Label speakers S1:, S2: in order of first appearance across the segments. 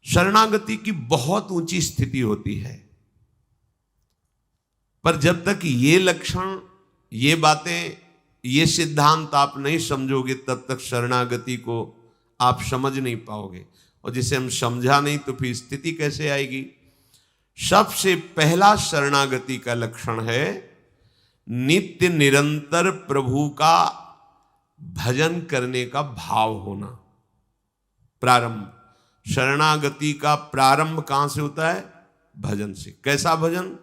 S1: शरणागति की बहुत ऊंची स्थिति होती है, पर जब तक ये लक्षण, ये बातें, ये सिद्धांत आप नहीं समझोगे तब तक शरणागति को आप समझ नहीं पाओगे। और जिसे हम समझा नहीं तो फिर स्थिति कैसे आएगी। सबसे पहला शरणागति का लक्षण है नित्य निरंतर प्रभु का भजन करने का भाव होना। प्रारंभ, शरणागति का प्रारंभ कहां से होता है? भजन से। कैसा भजन?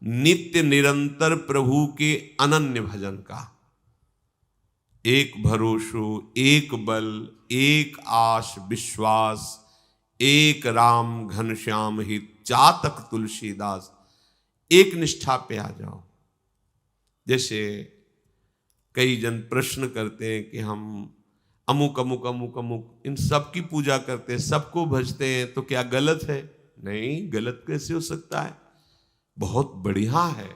S1: नित्य निरंतर प्रभु के अनन्य भजन का। एक भरोसो, एक बल, एक आश विश्वास, एक राम घनश्याम हित, चातक तुलसीदास। एक निष्ठा पे आ जाओ। जैसे कई जन प्रश्न करते हैं कि हम अमुक अमुक अमुक अमुक इन सब की पूजा करते हैं, सबको भजते हैं, तो क्या गलत है? नहीं, गलत कैसे हो सकता है? बहुत बढ़िया है।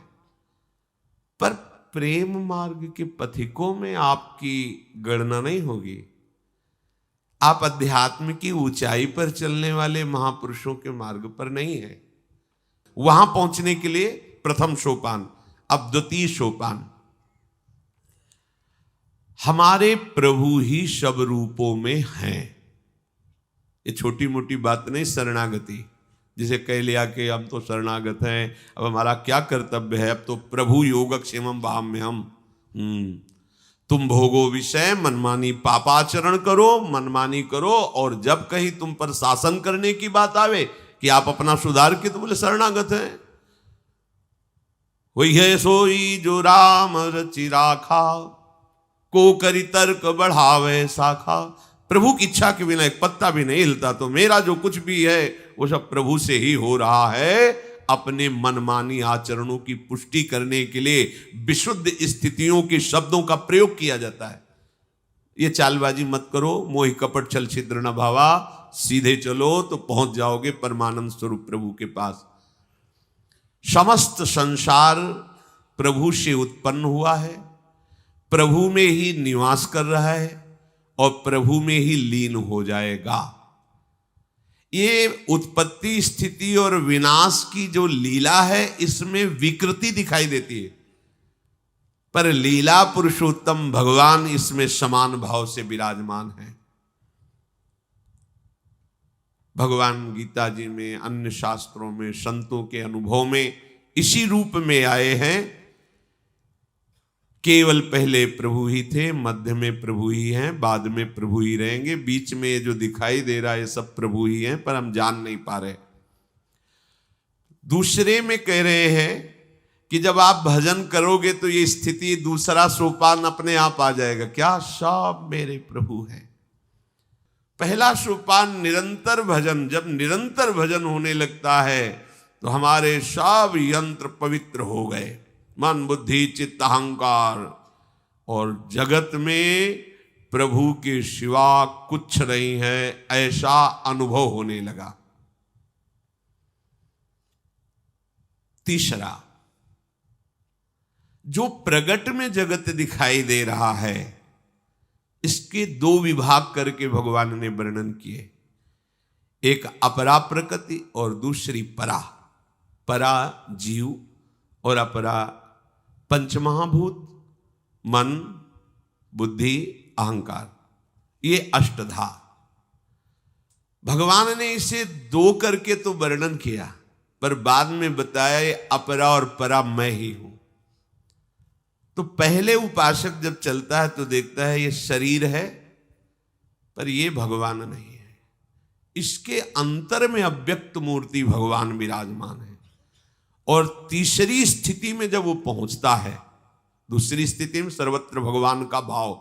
S1: पर प्रेम मार्ग के पथिकों में आपकी गणना नहीं होगी। आप अध्यात्म की ऊंचाई पर चलने वाले महापुरुषों के मार्ग पर नहीं है। वहां पहुंचने के लिए प्रथम सोपान, अब द्वितीय सोपान। हमारे प्रभु ही सब रूपों में हैं। ये छोटी मोटी बात नहीं शरणागति। जिसे कह लिया कि हम तो शरणागत हैं, अब हमारा क्या कर्तव्य है? अब तो प्रभु योगक्षेमम वाम्यहम्। तुम भोगो विषय मनमानी पापाचरण करो, मनमानी करो, और जब कहीं तुम पर शासन करने की बात आवे कि आप अपना सुधार के, तो बोले शरणागत हैं। वही है सोई जो राम रचि राखा, को करी तर्क बढ़ावे शाखा। प्रभु की इच्छा के बिना एक पत्ता भी नहीं हिलता, तो मेरा जो कुछ भी है वो सब प्रभु से ही हो रहा है। अपने मनमानी आचरणों की पुष्टि करने के लिए विशुद्ध स्थितियों के शब्दों का प्रयोग किया जाता है। ये चालबाजी मत करो, मोहि कपट छल छिद्र न भावा, सीधे चलो तो पहुंच जाओगे परमानंद स्वरूप प्रभु के पास। समस्त संसार प्रभु से उत्पन्न हुआ है, प्रभु में ही निवास कर रहा है और प्रभु में ही लीन हो जाएगा। ये उत्पत्ति स्थिति और विनाश की जो लीला है, इसमें विकृति दिखाई देती है, पर लीला पुरुषोत्तम भगवान इसमें समान भाव से विराजमान है। भगवान गीता जी में, अन्य शास्त्रों में, संतों के अनुभव में इसी रूप में आए हैं। केवल पहले प्रभु ही थे, मध्य में प्रभु ही हैं, बाद में प्रभु ही रहेंगे, बीच में जो दिखाई दे रहा है सब प्रभु ही हैं, पर हम जान नहीं पा रहे। दूसरे में कह रहे हैं कि जब आप भजन करोगे तो ये स्थिति, दूसरा सोपान अपने आप आ जाएगा। क्या? सब मेरे प्रभु हैं। पहला सोपान निरंतर भजन। जब निरंतर भजन होने लगता है तो हमारे सब यंत्र पवित्र हो गए, मन बुद्धि चित्त अहंकार, और जगत में प्रभु के सिवा कुछ नहीं है, ऐसा अनुभव होने लगा। तीसरा, जो प्रगट में जगत दिखाई दे रहा है, इसके दो विभाग करके भगवान ने वर्णन किए। एक अपरा प्रकृति और दूसरी परा। परा जीव और अपरा पंचमहाभूत, मन बुद्धि अहंकार, ये अष्टधा। भगवान ने इसे दो करके तो वर्णन किया, पर बाद में बताया ये अपरा और परा मैं ही हूं। तो पहले उपासक जब चलता है तो देखता है ये शरीर है, पर ये भगवान नहीं है। इसके अंतर में अव्यक्त मूर्ति भगवान विराजमान है। और तीसरी स्थिति में जब वो पहुंचता है, दूसरी स्थिति में सर्वत्र भगवान का भाव,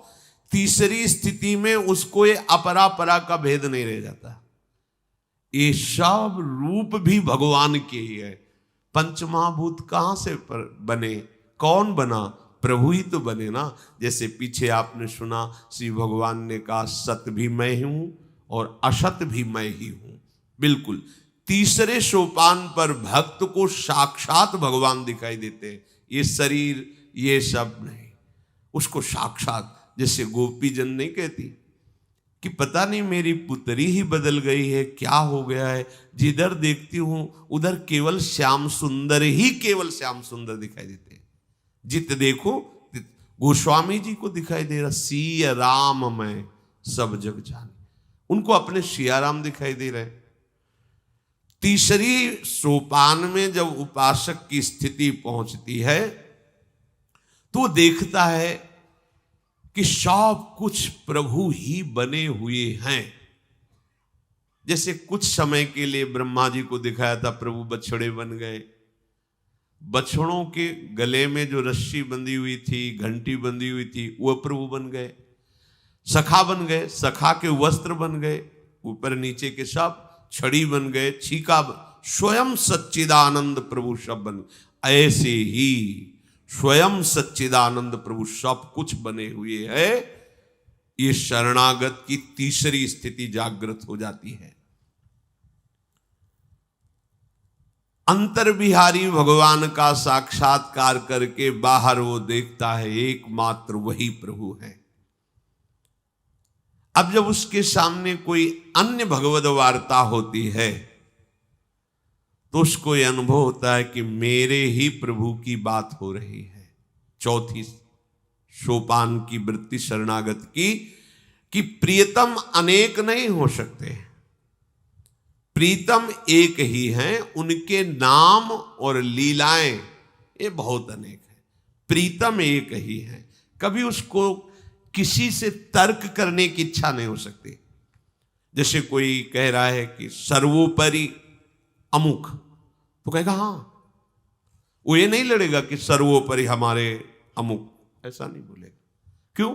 S1: तीसरी स्थिति में उसको ये अपरा परा का भेद नहीं रह जाता। ये सब रूप भी भगवान के ही है। पंचमहाभूत कहां से बने? कौन बना? प्रभु ही तो बने ना। जैसे पीछे आपने सुना श्री भगवान ने कहा सत भी मैं हूं और असत भी मैं ही हूं। बिल्कुल तीसरे सोपान पर भक्त को साक्षात भगवान दिखाई देते हैं। ये शरीर ये सब नहीं, उसको साक्षात। जैसे गोपी जन नहीं कहती कि पता नहीं मेरी पुतरी ही बदल गई है, क्या हो गया है, जिधर देखती हूं उधर केवल श्याम सुंदर ही केवल श्याम सुंदर दिखाई देते हैं। जित देखो गोस्वामी जी को दिखाई दे रहा सिया राम मैं सब जग जाने, उनको अपने सिया राम दिखाई दे रहे। तीसरी सोपान में जब उपासक की स्थिति पहुंचती है तो देखता है कि सब कुछ प्रभु ही बने हुए हैं। जैसे कुछ समय के लिए ब्रह्मा जी को दिखाया था प्रभु बछड़े बन गए, बछड़ों के गले में जो रस्सी बंधी हुई थी, घंटी बंधी हुई थी, वह प्रभु बन गए। सखा बन गए, सखा के वस्त्र बन गए, ऊपर नीचे के सब छड़ी बन गए, छीका स्वयं सच्चिदानंद प्रभु सब बन। ऐसे ही स्वयं सच्चिदानंद प्रभु सब कुछ बने हुए है। ये शरणागत की तीसरी स्थिति जागृत हो जाती है। अंतर्विहारी भगवान का साक्षात्कार करके बाहर वो देखता है एकमात्र वही प्रभु है। अब जब उसके सामने कोई अन्य भगवद वार्ता होती है तो उसको यह अनुभव होता है कि मेरे ही प्रभु की बात हो रही है। चौथी सोपान की वृत्ति शरणागत की कि प्रियतम अनेक नहीं हो सकते, प्रीतम एक ही हैं, उनके नाम और लीलाएं ये बहुत अनेक है। प्रीतम एक ही है, कभी उसको किसी से तर्क करने की इच्छा नहीं हो सकती। जैसे कोई कह रहा है कि सर्वोपरि अमुक, तो कहेगा हाँ, वो ये नहीं लड़ेगा कि सर्वोपरि हमारे अमुक, ऐसा नहीं बोलेगा। क्यों?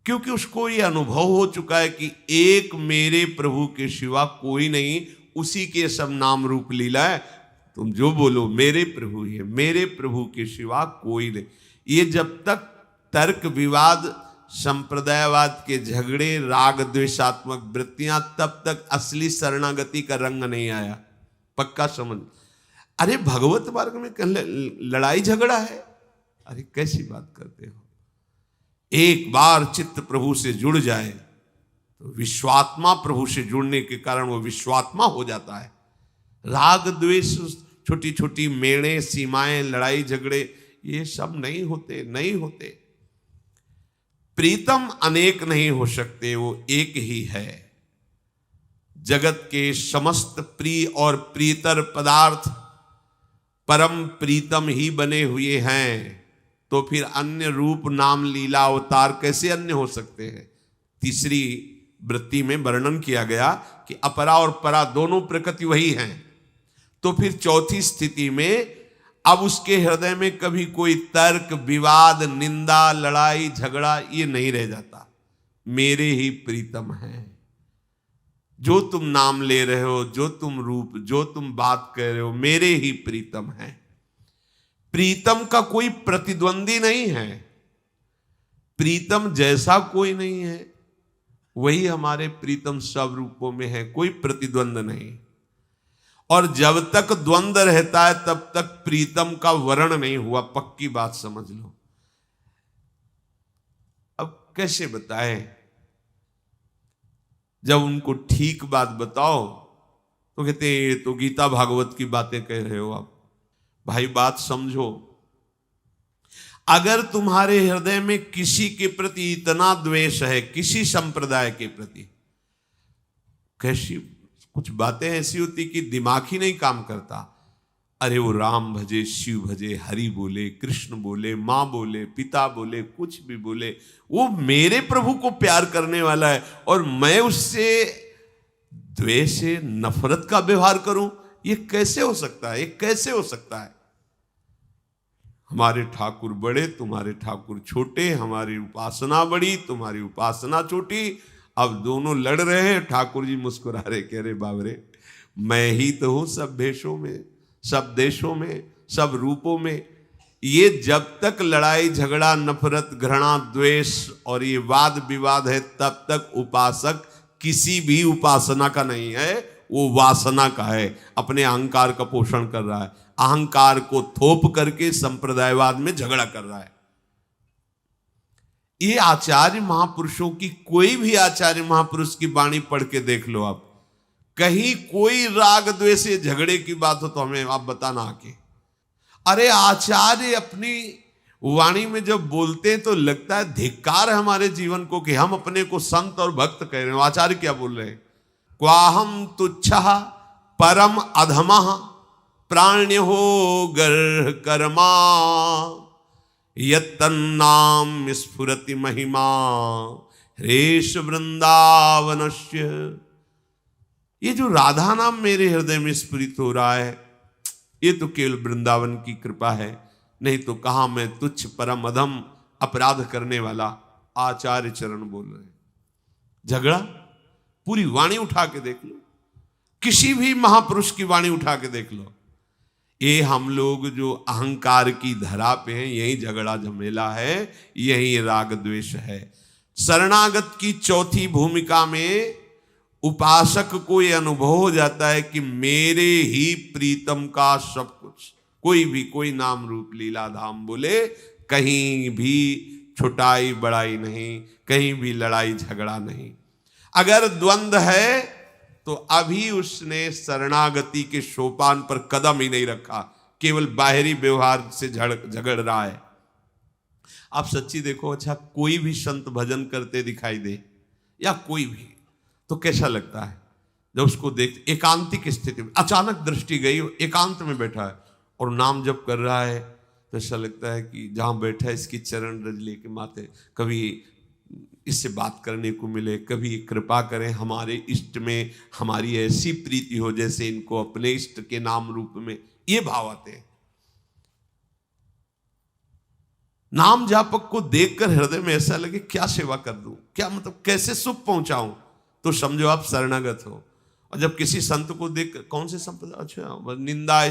S1: क्योंकि उसको ये अनुभव हो चुका है कि एक मेरे प्रभु के सिवा कोई नहीं, उसी के सब नाम रूप लीला है। तुम जो बोलो मेरे प्रभु ही है, मेरे प्रभु के सिवा कोई नहीं। ये जब तक तर्क विवाद संप्रदायवाद के झगड़े राग द्वेषात्मक वृत्तियां, तब तक असली शरणागति का रंग नहीं आया। पक्का समझ। अरे भगवत मार्ग में लड़ाई झगड़ा है? अरे कैसी बात करते हो। एक बार चित्त प्रभु से जुड़ जाए तो विश्वात्मा प्रभु से जुड़ने के कारण वो विश्वात्मा हो जाता है। राग द्वेष, छोटी छोटी मेड़े, सीमाएं, लड़ाई झगड़े, ये सब नहीं होते, नहीं होते। प्रीतम अनेक नहीं हो सकते, वो एक ही है। जगत के समस्त प्रिय और प्रियतर पदार्थ परम प्रीतम ही बने हुए हैं, तो फिर अन्य रूप नाम लीला अवतार कैसे अन्य हो सकते हैं। तीसरी वृत्ति में वर्णन किया गया कि अपरा और परा दोनों प्रकृति वही हैं। तो फिर चौथी स्थिति में अब उसके हृदय में कभी कोई तर्क विवाद, निंदा, लड़ाई झगड़ा ये नहीं रह जाता। मेरे ही प्रीतम हैं, जो तुम नाम ले रहे हो, जो तुम रूप, जो तुम बात कह रहे हो, मेरे ही प्रीतम हैं। प्रीतम का कोई प्रतिद्वंदी नहीं है, प्रीतम जैसा कोई नहीं है, वही हमारे प्रीतम सब रूपों में है, कोई प्रतिद्वंद नहीं। और जब तक द्वंद्व रहता है तब तक प्रीतम का वर्ण नहीं हुआ, पक्की बात समझ लो। अब कैसे बताए, जब उनको ठीक बात बताओ तो कहते हैं ये तो गीता भागवत की बातें कह रहे हो आप। भाई बात समझो, अगर तुम्हारे हृदय में किसी के प्रति इतना द्वेष है, किसी संप्रदाय के प्रति, कैसी कुछ बातें ऐसी होती कि दिमाग ही नहीं काम करता। अरे वो राम भजे, शिव भजे, हरि बोले, कृष्ण बोले, माँ बोले, पिता बोले, कुछ भी बोले, वो मेरे प्रभु को प्यार करने वाला है और मैं उससे द्वेष से नफरत का व्यवहार करूं, ये कैसे हो सकता है? ये कैसे हो सकता है? हमारे ठाकुर बड़े, तुम्हारे ठाकुर छोटे, हमारी उपासना बड़ी, तुम्हारी उपासना छोटी, अब दोनों लड़ रहे हैं। ठाकुर जी मुस्कुरा रहे, कह रहे बाबरे मैं ही तो हूं सब भेषों में, सब देशों में, सब रूपों में। ये जब तक लड़ाई झगड़ा, नफरत, घृणा, द्वेष और ये वाद विवाद है, तब तक उपासक किसी भी उपासना का नहीं है, वो वासना का है, अपने अहंकार का पोषण कर रहा है, अहंकार को थोप करके संप्रदायवाद में झगड़ा कर रहा है। ये आचार्य महापुरुषों की, कोई भी आचार्य महापुरुष की वाणी पढ़ के देख लो आप, कहीं कोई राग द्वेष झगड़े की बात हो तो हमें आप बताना आके। अरे आचार्य अपनी वाणी में जब बोलते हैं तो लगता है धिक्कार है हमारे जीवन को कि हम अपने को संत और भक्त कह रहे हैं। आचार्य क्या बोल रहे हैं? क्वाहम तुच्छः परम अधमः प्राण्य हो गर्ह कर्मा यत्तन्नाम स्फुरति महिमा हरेश वृंदावनस्य। ये जो राधा नाम मेरे हृदय में स्फुरित हो रहा है, ये तो केवल वृंदावन की कृपा है, नहीं तो कहां मैं तुच्छ परम अधम अपराध करने वाला। आचार्य चरण बोल रहे हैं। झगड़ा? पूरी वाणी उठा के देख लो, किसी भी महापुरुष की वाणी उठा के देख लो। ये हम लोग जो अहंकार की धरा पे हैं, यही झगड़ा झमेला है, यही राग द्वेष है। शरणागत की चौथी भूमिका में उपासक को यह अनुभव हो जाता है कि मेरे ही प्रीतम का सब कुछ, कोई भी कोई नाम रूप लीला धाम बोले, कहीं भी छुटाई बड़ाई नहीं, कहीं भी लड़ाई झगड़ा नहीं। अगर द्वंद्व है तो अभी उसने शरणागति के सोपान पर कदम ही नहीं रखा, केवल बाहरी व्यवहार से झगड़ रहा है। आप सच्ची देखो, अच्छा कोई भी संत भजन करते दिखाई दे या कोई भी, तो कैसा लगता है जब उसको देख, एकांतिक स्थिति में अचानक दृष्टि गई, एकांत में बैठा है और नाम जप कर रहा है, तो ऐसा लगता है कि जहां बैठा है इसकी चरण रज लेके माथे, कभी इससे बात करने को मिले, कभी कृपा करें हमारे इष्ट में हमारी ऐसी प्रीति हो जैसे इनको अपने इष्ट के नाम रूप में। ये भाव आते हैं। नाम जापक को देखकर हृदय में ऐसा लगे क्या सेवा कर दूं, क्या मतलब कैसे सुख पहुंचाऊं, तो समझो आप शरणागत हो। और जब किसी संत को देख, कौन से संप्रदाय, अच्छा निंदा,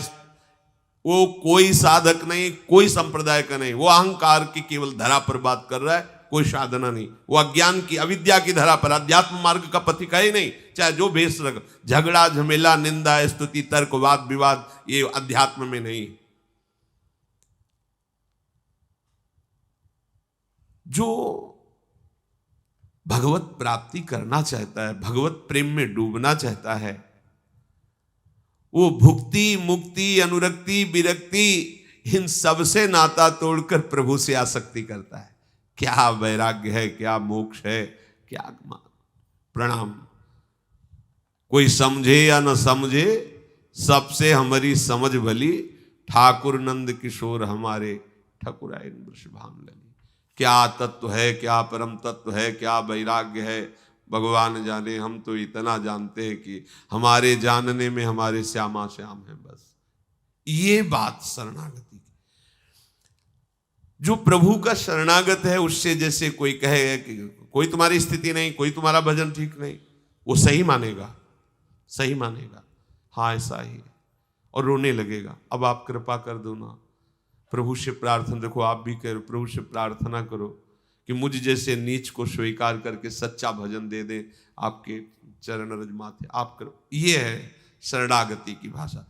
S1: वो कोई साधक नहीं, कोई संप्रदाय का नहीं, वो अहंकार की केवल धरा पर बात कर रहा है, कोई साधना नहीं, वो अज्ञान की अविद्या की धरा पर, अध्यात्म मार्ग का पथिक है ही नहीं, चाहे जो भेष रख। झगड़ा झमेला निंदा स्तुति तर्क वाद विवाद, ये अध्यात्म में नहीं। जो भगवत प्राप्ति करना चाहता है, भगवत प्रेम में डूबना चाहता है, वो भुक्ति मुक्ति अनुरक्ति विरक्ति इन सबसे नाता तोड़कर प्रभु से आसक्ति करता है। क्या वैराग्य है, क्या मोक्ष है, क्या प्रणाम। कोई समझे या न समझे, सबसे हमारी समझ भली, ठाकुर नंद किशोर हमारे ठकुराइन वृषभान लगी। क्या तत्व है, क्या परम तत्व है, क्या वैराग्य है, भगवान जाने। हम तो इतना जानते हैं कि हमारे जानने में हमारे श्यामा श्याम है, बस। ये बात शरणागति की। जो प्रभु का शरणागत है, उससे जैसे कोई कहे कि कोई तुम्हारी स्थिति नहीं, कोई तुम्हारा भजन ठीक नहीं, वो सही मानेगा, सही मानेगा, हाँ ऐसा ही है, और रोने लगेगा। अब आप कृपा कर दो ना, प्रभु से प्रार्थना, देखो आप भी करो, प्रभु से प्रार्थना करो कि मुझ जैसे नीच को स्वीकार करके सच्चा भजन दे दे आपके चरण रज माथे। आप करो। ये है शरणागति की भाषा।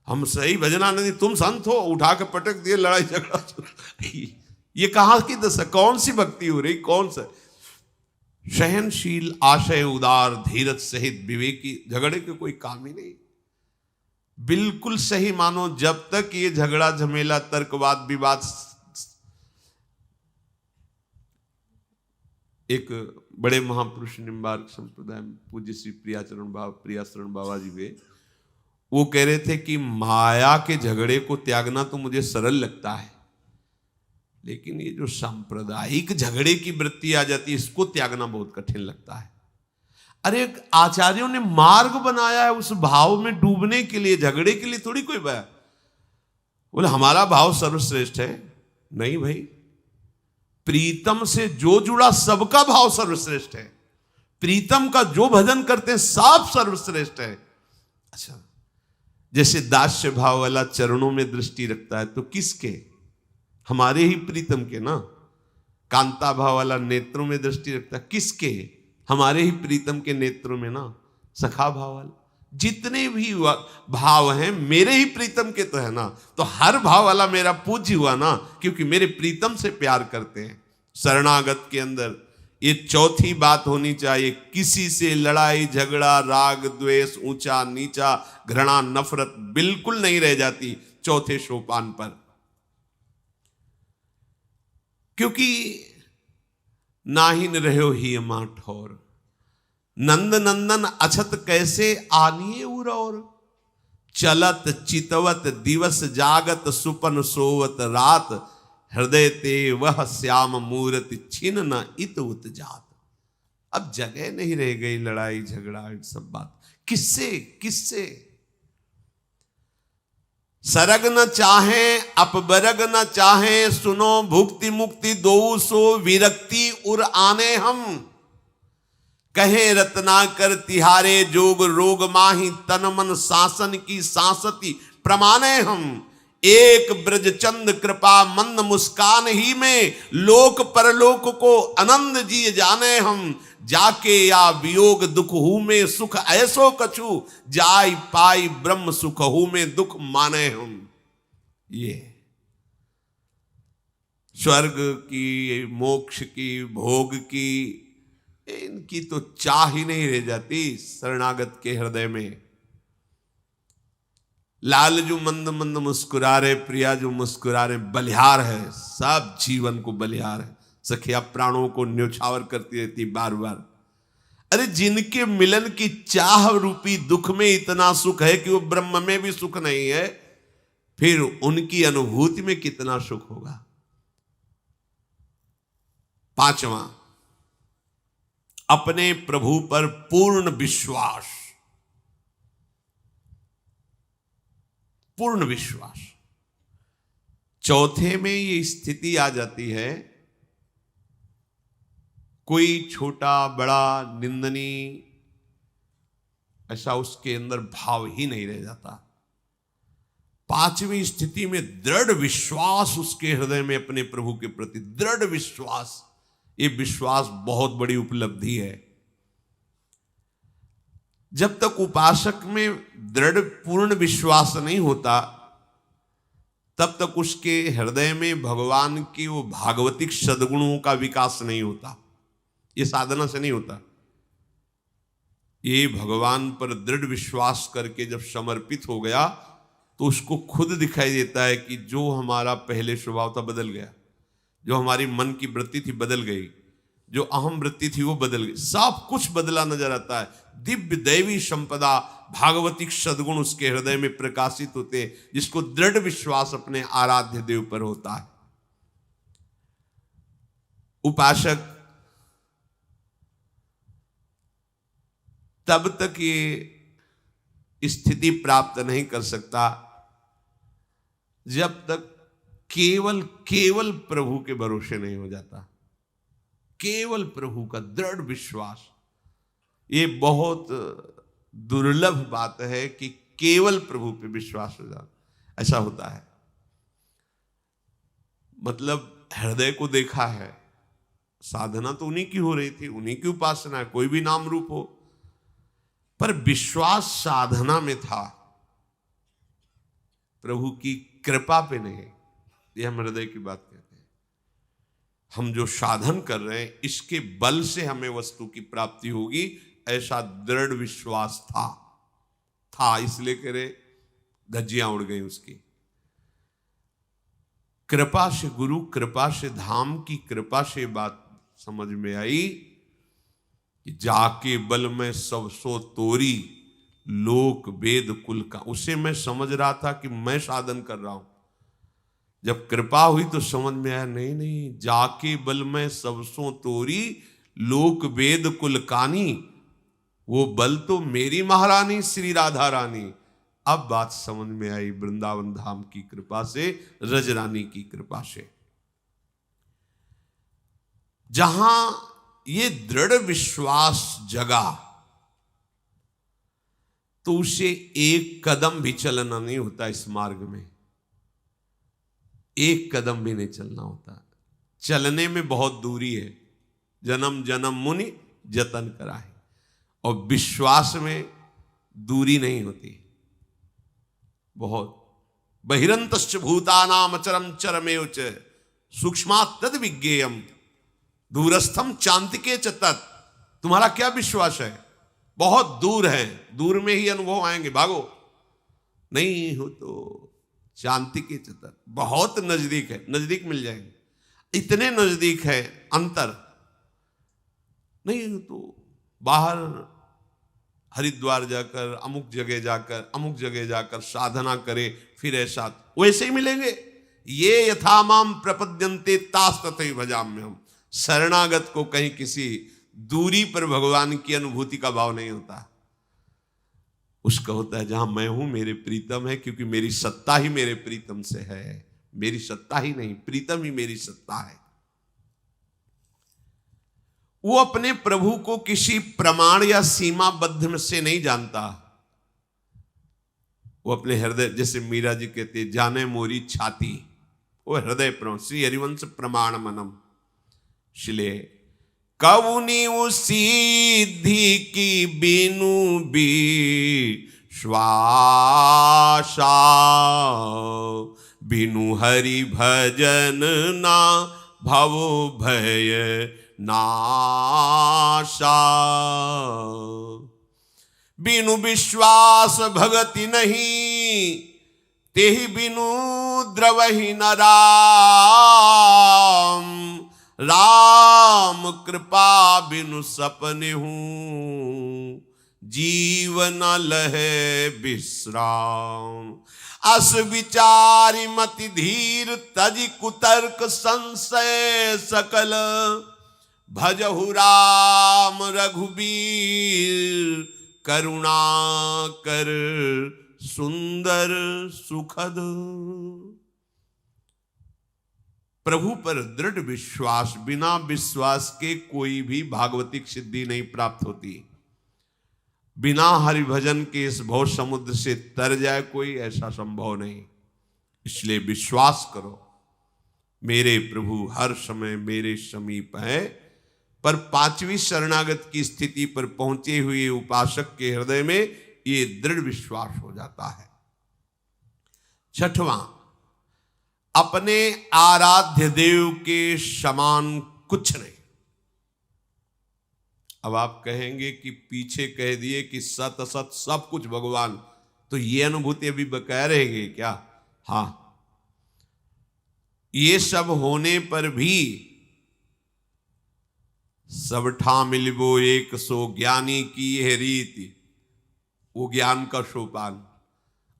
S1: हम सही भजनानंदी, तुम संत हो, उठा के पटक दिए, लड़ाई झगड़ा। ये कहां की दशा, कौन सी भक्ति हो रही, कौन सा सहनशील आशय उदार धीरज सहित विवेकी, झगड़े के कोई काम ही नहीं। बिल्कुल सही मानो, जब तक ये झगड़ा झमेला तर्कवाद विवाद। एक बड़े महापुरुष निम्बार्क संप्रदाय में पूज्य श्री प्रियाचरण बाबा जी वे, वो कह रहे थे कि माया के झगड़े को त्यागना तो मुझे सरल लगता है, लेकिन ये जो सांप्रदायिक झगड़े की वृत्ति आ जाती है, इसको त्यागना बहुत कठिन लगता है। अरे आचार्यों ने मार्ग बनाया है उस भाव में डूबने के लिए, झगड़े के लिए थोड़ी कोई बात। बोले हमारा भाव सर्वश्रेष्ठ है, नहीं भाई, प्रीतम से जो जुड़ा सबका भाव सर्वश्रेष्ठ है। प्रीतम का जो भजन करते हैं सब सर्वश्रेष्ठ है। अच्छा, जैसे दास्य भाव वाला चरणों में दृष्टि रखता है तो किसके, हमारे ही प्रीतम के ना। कांता भाव वाला नेत्रों में दृष्टि रखता है, किसके, हमारे ही प्रीतम के नेत्रों में ना। सखा भाव वाला, जितने भी भाव हैं मेरे ही प्रीतम के तो है ना, तो हर भाव वाला मेरा पूज्य हुआ ना, क्योंकि मेरे प्रीतम से प्यार करते हैं। शरणागत के अंदर ये चौथी बात होनी चाहिए। किसी से लड़ाई झगड़ा, राग द्वेष, ऊंचा नीचा, घृणा नफरत बिल्कुल नहीं रह जाती चौथे सोपान पर। क्योंकि नाहिन रहो ही मां ठौर, नंद नंदन अछत कैसे आनिए उरौर, चलत चितवत दिवस जागत, सुपन सोवत रात, हृदय ते वह श्याम मूर्ति छिन न इत उत जात। अब जगह नहीं रह गई लड़ाई झगड़ा सब बात। किससे किससे? सरग न चाहे अपबरग न चाहे, सुनो भुक्ति मुक्ति दो सो विरक्ति उर आने हम, कहे रत्नाकर तिहारे जोग रोग माही, तन मन शासन की सांसती प्रमाणे हम, एक ब्रज चंद कृपा मंद मुस्कान ही में, लोक परलोक को आनंद जी जाने हम, जाके या वियोग दुख हूं में सुख ऐसो कछु, जाय पाई ब्रह्म सुख हूं में दुख माने हम। ये स्वर्ग की, मोक्ष की, भोग की, इनकी तो चाह ही नहीं रह जाती शरणागत के हृदय में। लाल जो मंद मंद मुस्कुरा रहे, प्रिया जो मुस्कुरा रहे, बलिहार है, सब जीवन को बलिहार है। सखिया प्राणों को न्योछावर करती रहती बार बार। अरे जिनके मिलन की चाह रूपी दुख में इतना सुख है कि वो ब्रह्म में भी सुख नहीं है, फिर उनकी अनुभूति में कितना सुख होगा। पांचवा, अपने प्रभु पर पूर्ण विश्वास। पूर्ण विश्वास। चौथे में ये स्थिति आ जाती है, कोई छोटा बड़ा निंदनीय ऐसा उसके अंदर भाव ही नहीं रह जाता। पांचवी स्थिति में दृढ़ विश्वास उसके हृदय में अपने प्रभु के प्रति, दृढ़ विश्वास। ये विश्वास बहुत बड़ी उपलब्धि है। जब तक उपासक में दृढ़ पूर्ण विश्वास नहीं होता, तब तक उसके हृदय में भगवान की वो भागवतिक सद्गुणों का विकास नहीं होता। ये साधना से नहीं होता। ये भगवान पर दृढ़ विश्वास करके जब समर्पित हो गया, तो उसको खुद दिखाई देता है कि जो हमारा पहले स्वभाव था बदल गया, जो हमारी मन की वृत्ति थी बदल गई, जो अहम वृत्ति थी वो बदल गई, सब कुछ बदला नजर आता है। दिव्य दैवी संपदा, भागवतिक सद्गुण उसके हृदय में प्रकाशित होते, जिसको दृढ़ विश्वास अपने आराध्य देव पर होता है। उपासक तब तक ये स्थिति प्राप्त नहीं कर सकता जब तक केवल प्रभु के भरोसे नहीं हो जाता। केवल प्रभु का दृढ़ विश्वास, ये बहुत दुर्लभ बात है कि केवल प्रभु पे विश्वास हो जाता। ऐसा होता है, मतलब हृदय को देखा है, साधना तो उन्हीं की हो रही थी, उन्हीं की उपासना, कोई भी नाम रूप हो, पर विश्वास साधना में था, प्रभु की कृपा पे नहीं। ये हम हृदय की बात कहते हैं। हम जो साधन कर रहे हैं, इसके बल से हमें वस्तु की प्राप्ति होगी, ऐसा दृढ़ विश्वास था इसलिए कह रहे धज्जियां उड़ गई उसकी। कृपा से गुरु, कृपा से धाम की कृपा से बात समझ में आई कि जाके बल में सब सो तोरी, लोक वेद कुल का। उसे मैं समझ रहा था कि मैं साधन कर रहा हूं, जब कृपा हुई तो समझ में आया नहीं, जाके बल में सब सो तोरी, लोक वेद कुल कानी, वो बल तो मेरी महारानी श्री राधा रानी। अब बात समझ में आई, वृंदावन धाम की कृपा से, रजरानी की कृपा से। जहां ये दृढ़ विश्वास जगा, तो उसे एक कदम भी चलना नहीं होता इस मार्ग में, एक कदम भी नहीं चलना होता। चलने में बहुत दूरी है, जन्म जन्म मुनि जतन कराए, और विश्वास में दूरी नहीं होती बहुत। बहिरंतश्च भूतानाम अचरम चरमेव च सूक्ष्मात् तद् विज्ञेयम् दूरस्थम चांतिके च तत्, तुम्हारा क्या विश्वास है? बहुत दूर है, दूर में ही अनुभव आएंगे, भागो। नहीं हो तो चांतिके च तत्, बहुत नजदीक है, नजदीक मिल जाएंगे। इतने नजदीक है अंतर। नहीं हो तो बाहर हरिद्वार जाकर, अमुक जगह जाकर साधना करे, फिर ऐसा वैसे ही मिलेंगे। ये यथा माम प्रपद्यन्ते तास तथैव भजाम्यहम्। शरणागत को कहीं किसी दूरी पर भगवान की अनुभूति का भाव नहीं होता। उसका होता है जहां मैं हूं मेरे प्रीतम है, क्योंकि मेरी सत्ता ही मेरे प्रीतम से है। मेरी सत्ता ही नहीं, प्रीतम ही मेरी सत्ता है। वो अपने प्रभु को किसी प्रमाण या सीमाबद्ध से नहीं जानता। वो अपने हृदय, जैसे मीरा जी कहते जाने मोरी छाती, वो हृदय प्रमाण, श्री हरिवंश प्रमाण मनम। इसलिए कउनी सिद्धि की बिनु विश्वासा, बिनु हरि भजन ना भव भय नाशा। बिनु विश्वास भगति नहीं, तेहि बिनु द्रवहि न राम। राम कृपा बिनु सपने हूँ, जीवन लहे विश्राम। अस विचारि मति धीर, तजि कुतर्क संशय सकल। भजहु राम रघुबीर, करुणा कर सुंदर सुखद। प्रभु पर दृढ़ विश्वास, बिना विश्वास के कोई भी भागवतिक सिद्धि नहीं प्राप्त होती। बिना हरिभजन के इस भव समुद्र से तर जाए कोई, ऐसा संभव नहीं। इसलिए विश्वास करो, मेरे प्रभु हर समय मेरे समीप है। पर पांचवी शरणागत की स्थिति पर पहुंचे हुए उपासक के हृदय में ये दृढ़ विश्वास हो जाता है। छठवां, अपने आराध्य देव के समान कुछ नहीं। अब आप कहेंगे कि पीछे कह दिए कि सत असत सब कुछ भगवान, तो ये अनुभूति अभी बकाया रहेगी क्या? हाँ, ये सब होने पर भी सब ठा मिलबो एक सो ज्ञानी की यह रीति, वो ज्ञान का सोपान,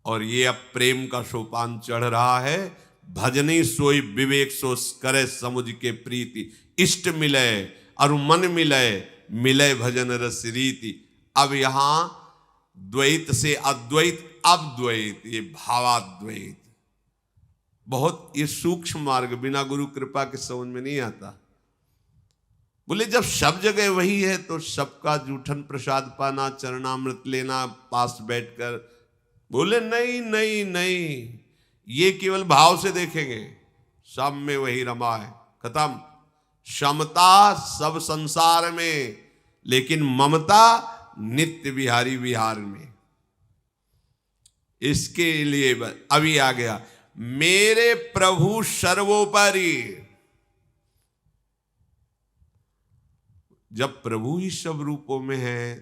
S1: और ये अब प्रेम का सोपान चढ़ रहा है। भजनी सोई विवेक सो करे समुझ के प्रीति, इष्ट मिले और मन मिले, मिले भजन रस रीति। अब यहां द्वैत से अद्वैत, अब द्वैत, ये भावाद्वैत। बहुत ये सूक्ष्म मार्ग बिना गुरु कृपा के समझ में नहीं आता। बोले जब सब जगह वही है तो सबका जूठन प्रसाद पाना, चरणामृत लेना पास बैठकर। बोले नहीं नहीं नहीं, ये केवल भाव से देखेंगे, सब में वही रमा है, खत्म। समता सब संसार में, लेकिन ममता नित्य विहारी विहार में। इसके लिए अभी आ गया, मेरे प्रभु सर्वोपरि। जब प्रभु ही सब रूपों में है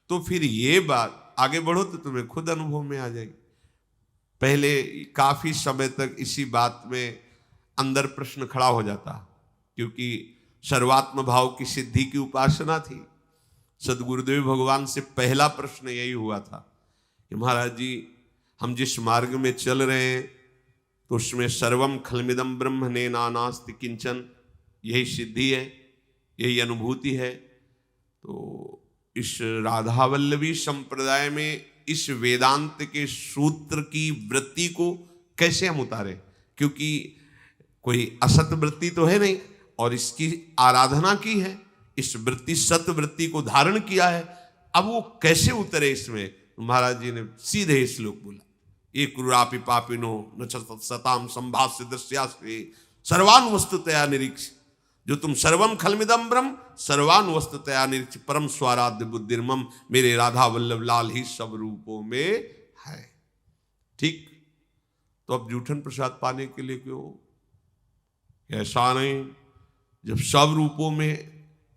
S1: तो फिर ये बात आगे बढ़ो तो तुम्हें खुद अनुभव में आ जाएगी। पहले काफी समय तक इसी बात में अंदर प्रश्न खड़ा हो जाता, क्योंकि सर्वात्म भाव की सिद्धि की उपासना थी। सदगुरुदेव भगवान से पहला प्रश्न यही हुआ था कि महाराज जी, हम जिस मार्ग में चल रहे हैं तो उसमें सर्वम खलमिदम ब्रह्म ने नानास्ति किंचन, यही सिद्धि है, यही अनुभूति है। तो इस राधावल्लभी संप्रदाय में इस वेदांत के सूत्र की वृत्ति को कैसे हम उतारें, क्योंकि कोई असत वृत्ति तो है नहीं, और इसकी आराधना की है, इस वृत्ति सत वृत्ति को धारण किया है। अब वो कैसे उतरे इसमें? महाराज जी ने सीधे श्लोक बोला, ये क्रूरापि पापिनो न सताम संभाष्य दृश्यास्ते सर्वान वस्तुतया निरीक्ष। जो तुम सर्वम खलमिदम ब्रह्म सर्वान वस्तुतया निरीक्ष परम स्वाराध्य बुद्धिर्मम, मेरे राधा वल्लभ लाल ही सब रूपों में है। ठीक, तो अब जूठन प्रसाद पाने के लिए क्यों? ऐसा नहीं, जब सब रूपों में,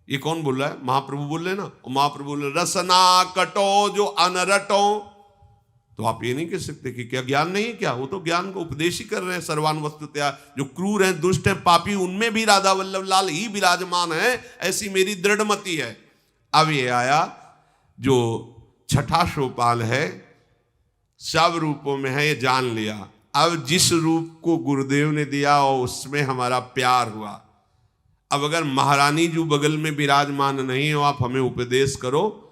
S1: ये कौन बोल रहा है? महाप्रभु बोल रहे हैं ना। और महाप्रभु बोल रहे रसना कटो जो अनरटो। तो आप ये नहीं कह सकते कि क्या ज्ञान नहीं है क्या? वो तो ज्ञान को उपदेश ही कर रहे हैं। सर्वान वस्तुतया जो क्रूर हैं, दुष्ट हैं, पापी, उनमें भी राधा वल्लभ लाल ही विराजमान है, ऐसी मेरी दृढ़मति है। अब ये आया जो छठा सोपान है, सब रूपों में है, ये जान लिया। अब जिस रूप को गुरुदेव ने दिया और उसमें हमारा प्यार हुआ। अब अगर महारानी जो बगल में विराजमान नहीं हो, आप हमें उपदेश करो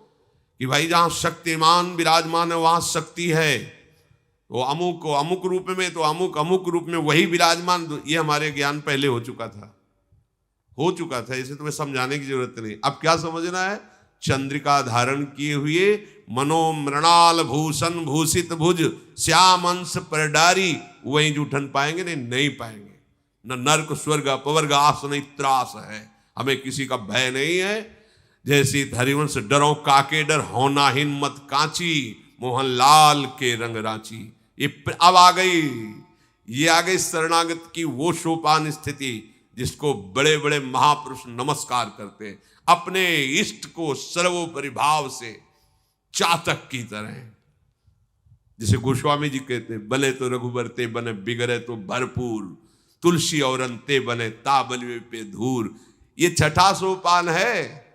S1: कि भाई जहां शक्तिमान विराजमान है वहां शक्ति है, वो अमुक अमुक रूप में, तो अमुक अमुक रूप में वही विराजमान। ये हमारे ज्ञान पहले हो चुका था, इसे तुम्हें समझाने की जरूरत नहीं। अब क्या समझना है? चंद्रिका धारण किए हुए, मनोमृणाल भूषण भूषित भुज, श्याम अंश पर डारी, वहीं जूठन पाएंगे? नहीं पाएंगे। न नर्क स्वर्ग अपवर्ग आस नहीं त्रास है, हमें किसी का भय नहीं है। जैसी हरिवंश डरो काके डर, होना हिन मत कांची, मोहनलाल के रंग रांची। ये अब आ गई, ये आ गई शरणागत की वो सोपान स्थिति जिसको बड़े बड़े महापुरुष नमस्कार करते हैं, अपने इष्ट को सर्वोपरि भाव से चातक की तरह। जिसे गोस्वामी जी कहते हैं, बने तो रघुबर ते बने, बिगड़े तो भरपूर, तुलसी और अंते बने, ताबलवे पे धूर। ये छठा सोपान है।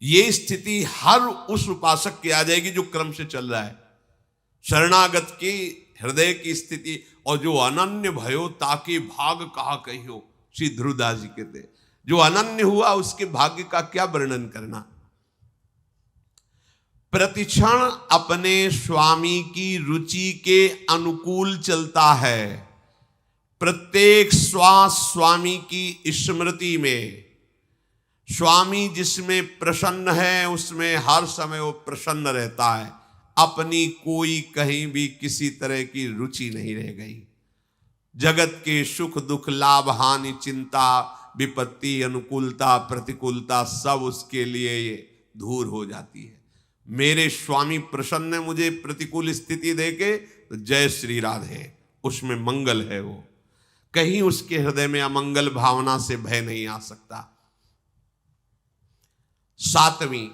S1: ये स्थिति हर उस उपासक की आ जाएगी जो क्रम से चल रहा है। शरणागत की हृदय की स्थिति, और जो अनन्य भयो ताके भाग कहा कहियो, श्री ध्रुवदास जी कहते, जो अनन्य हुआ उसके भाग्य का क्या वर्णन करना। प्रतिक्षण अपने स्वामी की रुचि के अनुकूल चलता है। प्रत्येक श्वास स्वामी की स्मृति में, स्वामी जिसमें प्रसन्न है उसमें हर समय वो प्रसन्न रहता है। अपनी कोई कहीं भी किसी तरह की रुचि नहीं रह गई। जगत के सुख दुख, लाभ हानि, चिंता, विपत्ति, अनुकूलता, प्रतिकूलता, सब उसके लिए ये दूर हो जाती है। मेरे स्वामी प्रसन्न है मुझे प्रतिकूल स्थिति देके, तो जय श्री राधे, उसमें मंगल है। वो कहीं उसके हृदय में अमंगल भावना से भय नहीं आ सकता। सातवीं,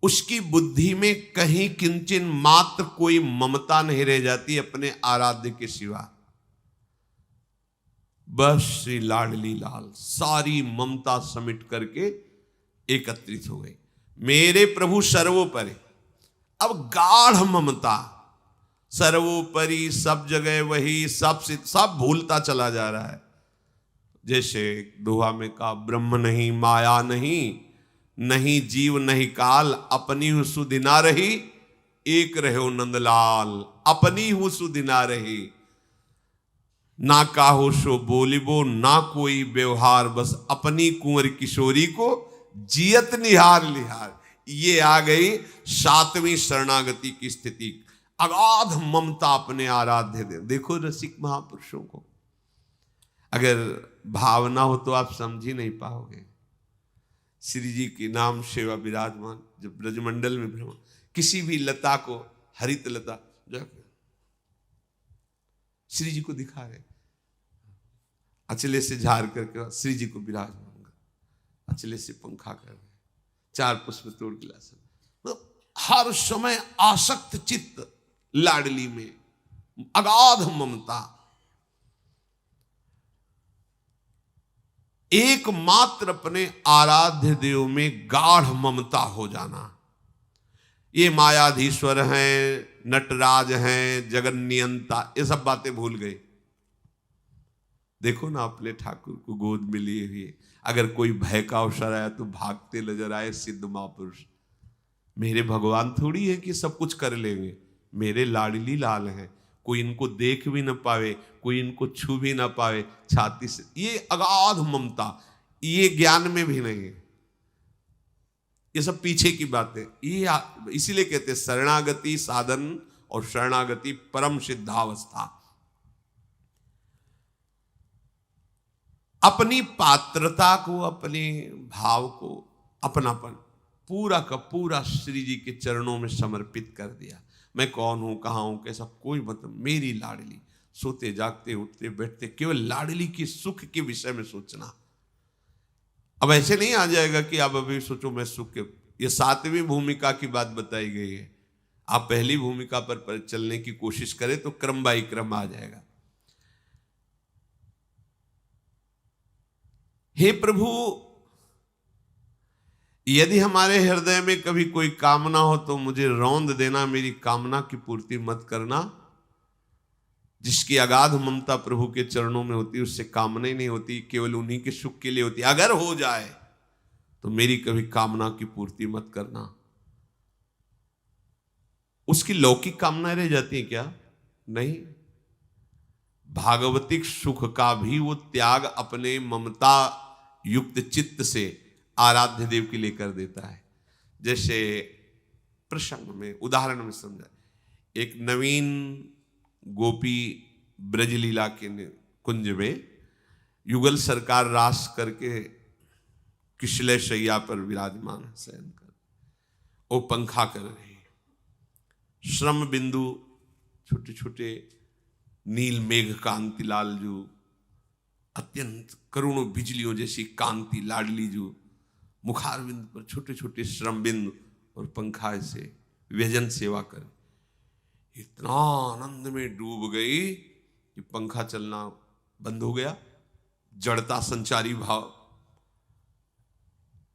S1: उसकी बुद्धि में कहीं किंचन मात्र कोई ममता नहीं रह जाती अपने आराध्य के सिवा। बस श्री लाडली लाल सारी ममता समिट करके एकत्रित हो गई। मेरे प्रभु सर्वोपरि। अब गाढ़ ममता, सर्वोपरि, सब जगह वही, सब भूलता चला जा रहा है। जैसे दोहा में कहा, ब्रह्म नहीं माया नहीं, नहीं जीव नहीं काल, अपनी हूं सुदिना रही, एक रहो नंदलाल। अपनी हूं सुदिना रही, ना काहो सो बोलिबो, ना कोई व्यवहार, बस अपनी कुंवर किशोरी को जियत निहार लिहार। ये आ गई सातवीं शरणागति की स्थिति। अगाध ममता अपने आराध्य दे। देखो रसिक महापुरुषों को, अगर भावना हो तो आप समझ ही नहीं पाओगे। श्री जी की नाम सेवा विराजमान, जब ब्रजमंडल में भ्रमण, किसी भी लता को, हरित लता जाकर श्री जी को दिखा रहे, अचले से झाड़ करके श्री जी को विराजमान कर, अचले से पंखा कर रहे, चार पुष्प तोड़ गिलास, हर समय आसक्त चित्त लाडली में, अगाध ममता। एकमात्र अपने आराध्य देव में गाढ़ ममता हो जाना। ये मायाधीश्वर हैं, नटराज हैं, जगन नियंता, ये सब बातें भूल गए। देखो ना अपने ठाकुर को गोद में लिए हुए, अगर कोई भय का अवसर आया तो भागते नजर आए सिद्ध महापुरुष। मेरे भगवान थोड़ी है कि सब कुछ कर लेंगे, मेरे लाडली लाल हैं, कोई इनको देख भी ना पावे, कोई इनको छू भी ना पावे, छाती से। ये अगाध ममता, ये ज्ञान में भी नहीं है, ये सब पीछे की बातें। ये इसीलिए कहते हैं शरणागति साधन और शरणागति परम सिद्धावस्था। अपनी पात्रता को, अपने भाव को, अपनापन पूरा का पूरा श्री जी के चरणों में समर्पित कर दिया। मैं कौन हूं, कहां हूं, कैसा, कोई मतलब, मेरी लाडली सोते जागते उठते बैठते केवल लाडली की सुख के विषय में सोचना। अब ऐसे नहीं आ जाएगा कि आप अभी सोचो मैं सुख के, ये 7वीं भूमिका की बात बताई गई है। आप पहली भूमिका पर चलने की कोशिश करें तो क्रम बाई क्रम आ जाएगा। हे प्रभु, यदि हमारे हृदय में कभी कोई कामना हो तो मुझे रौंद देना, मेरी कामना की पूर्ति मत करना। जिसकी अगाध ममता प्रभु के चरणों में होती है उससे कामना ही नहीं होती, केवल उन्हीं के सुख के लिए होती। अगर हो जाए तो मेरी कभी कामना की पूर्ति मत करना। उसकी लौकिक कामनाएं रह जाती हैं क्या? नहीं। भागवतिक सुख का भी वो त्याग अपने ममता युक्त चित्त से आराध्य देव के लिए कर देता है। जैसे प्रसंग में उदाहरण में समझा, एक नवीन गोपी ब्रजलीला के कुंज में युगल सरकार रास करके किशलय शैया पर विराजमान है, शयन कर, वो पंखा कर रही है। श्रम बिंदु छोटे छोटे नील मेघ कांति लाल जो अत्यंत करोड़ों बिजलियों जैसी कांति लाडली जो मुखार बिंदु पर छोटे छोटे श्रम बिंदु और पंखा से व्यजन सेवा कर इतना आनंद में डूब गई कि पंखा चलना बंद हो गया। जड़ता संचारी भाव,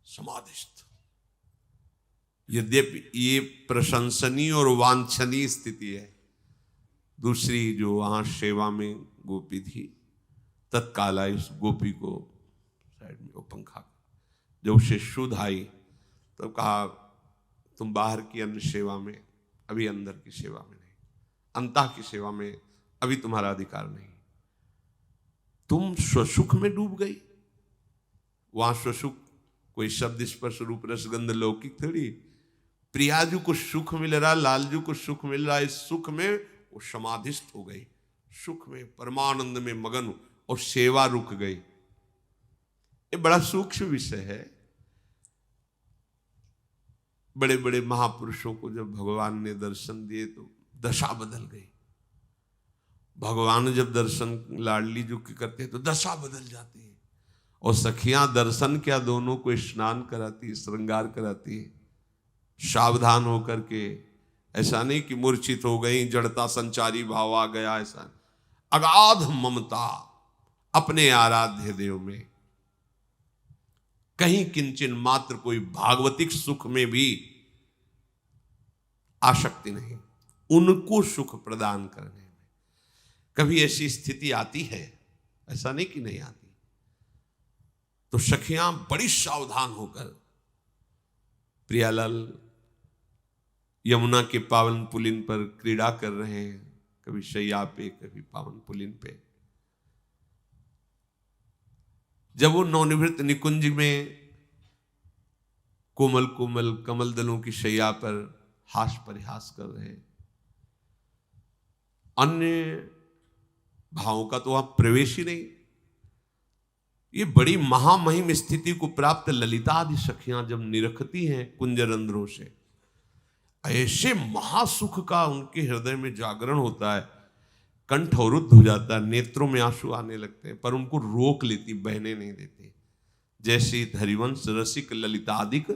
S1: समाधिस्थ। यद्यपि ये प्रशंसनीय और वांछनीय स्थिति है। दूसरी जो वहां सेवा में गोपी थी, तत्काल आई उस गोपी को साइड में वो पंखा, जब उसे शुद्ध आई तो कहा तुम बाहर की अन्य सेवा में, अभी अंदर की सेवा में नहीं, अंतः की सेवा में अभी तुम्हारा अधिकार नहीं। तुम स्वसुख में डूब गई। वहां स्वसुख कोई शब्द स्पर्श रूप रसगंध लौकिक थोड़ी। प्रियाजू को सुख मिल रहा, लालजू को सुख मिल रहा, इस सुख में वो समाधिस्थ हो गई, सुख में परमानंद में मगन, और सेवा रुक गई। ये बड़ा सूक्ष्म विषय है। बड़े बड़े महापुरुषों को जब भगवान ने दर्शन दिए तो दशा बदल गई। भगवान जब दर्शन लाडली जो की करते हैं तो दशा बदल जाती है। और सखियां दर्शन क्या, दोनों को स्नान कराती है, श्रृंगार कराती है, सावधान होकर के। ऐसा नहीं कि मूर्छित हो गई, जड़ता संचारी भाव आ गया, ऐसा। अगाध ममता अपने आराध्य देव में, कहीं किंचन मात्र कोई भागवतिक सुख में भी आसक्ति नहीं, उनको सुख प्रदान करने में। कभी ऐसी स्थिति आती है, ऐसा नहीं कि नहीं आती, तो सखियां बड़ी सावधान होकर, प्रियालाल यमुना के पावन पुलिन पर क्रीड़ा कर रहे हैं, कभी शैया पे कभी पावन पुलिन पे। जब वो नवनिवृत्त निकुंज में कोमल कोमल कमल दलों की शैया पर हास परिहास कर रहे हैं, अन्य भावों का तो वहां प्रवेश ही नहीं। ये बड़ी महामहिम स्थिति को प्राप्त ललिता आदि सखियां जब निरखती हैं कुंजरंध्रों से, ऐसे महासुख का उनके हृदय में जागरण होता है, कंठ अवरुद्ध हो जाता है, नेत्रों में आंसू आने लगते हैं, पर उनको रोक लेती, बहने नहीं देती। जैसे हरिवंश रसिक ललितादिक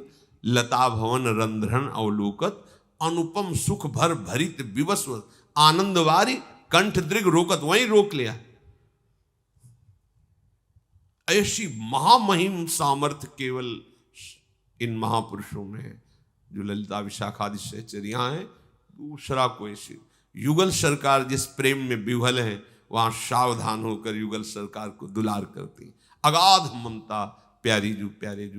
S1: लता भवन रंध्रन अवलोकत, अनुपम सुख भर भरित विवस्व आनंदवारी कंठ दृग रोकत, वहीं रोक लिया। ऐसी महामहिम सामर्थ्य केवल इन महापुरुषों में है, जो ललिता विशाखा आदि सहचरियां हैं। दूसरा कोई सी युगल सरकार जिस प्रेम में विह्वल है, वहां सावधान होकर युगल सरकार को दुलार करती। अगाध ममता प्यारी जू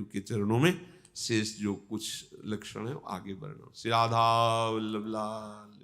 S1: के चरणों में। शेष जो कुछ लक्षण है आगे बढ़ना। श्री राधा वल्लभ लाल।